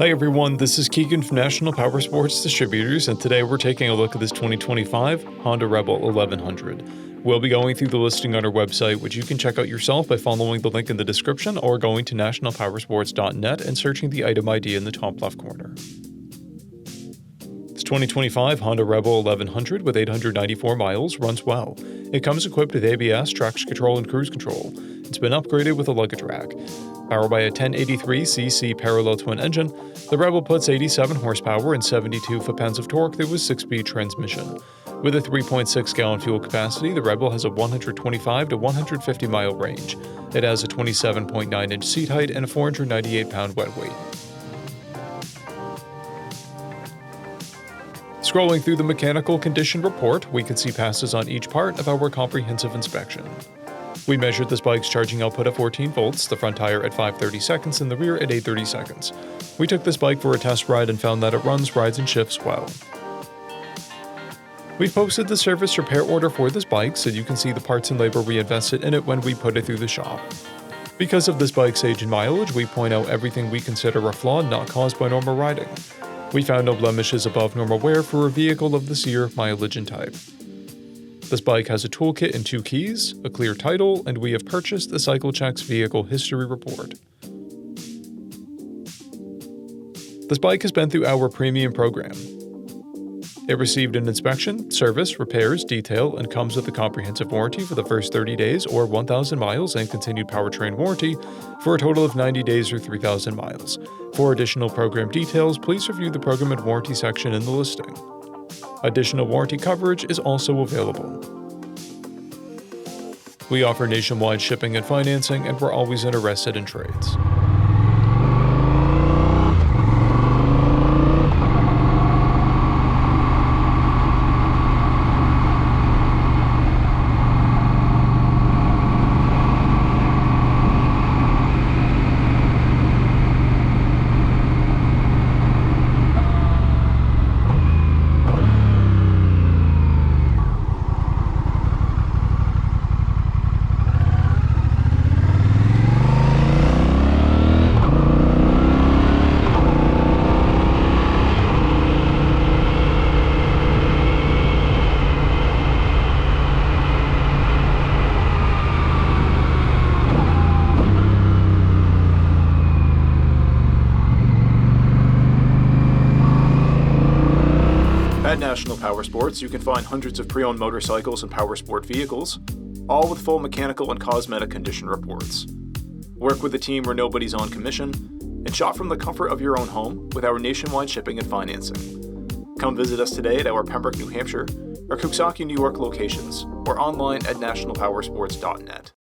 Hi everyone, this is Keegan from National Powersports Distributors, and today we're taking a look at this 2025 Honda Rebel 1100. We'll be going through the listing on our website, which you can check out yourself by following the link in the description or going to nationalpowersports.net and searching the item ID in the top left corner. This 2025 Honda Rebel 1100 with 894 miles runs well. It comes equipped with ABS, traction control, and cruise control. It's been upgraded with a luggage rack. Powered by a 1083cc parallel twin engine, the Rebel puts 87 horsepower and 72 foot-pounds of torque through a 6-speed transmission. With a 3.6-gallon fuel capacity, the Rebel has a 125 to 150 mile range. It has a 27.9-inch seat height and a 498-pound wet weight. Scrolling through the mechanical condition report, we can see passes on each part of our comprehensive inspection. We measured this bike's charging output at 14 volts, the front tire at 530 seconds, and the rear at 830 seconds. We took this bike for a test ride and found that it runs, rides, and shifts well. We've posted the service repair order for this bike so you can see the parts and labor we invested in it when we put it through the shop. Because of this bike's age and mileage, we point out everything we consider a flaw not caused by normal riding. We found no blemishes above normal wear for a vehicle of this year, mileage, and type. This bike has a toolkit and 2 keys, a clear title, and we have purchased the CycleCheck's vehicle history report. This bike has been through our premium program. It received an inspection, service, repairs, detail, and comes with a comprehensive warranty for the first 30 days or 1,000 miles and continued powertrain warranty for a total of 90 days or 3,000 miles. For additional program details, please review the program and warranty section in the listing. Additional warranty coverage is also available. We offer nationwide shipping and financing, and we're always interested in trades. At National Powersports, you can find hundreds of pre-owned motorcycles and powersport vehicles, all with full mechanical and cosmetic condition reports. Work with a team where nobody's on commission, and shop from the comfort of your own home with our nationwide shipping and financing. Come visit us today at our Pembroke, New Hampshire, or Coxsackie, New York locations, or online at nationalpowersports.net.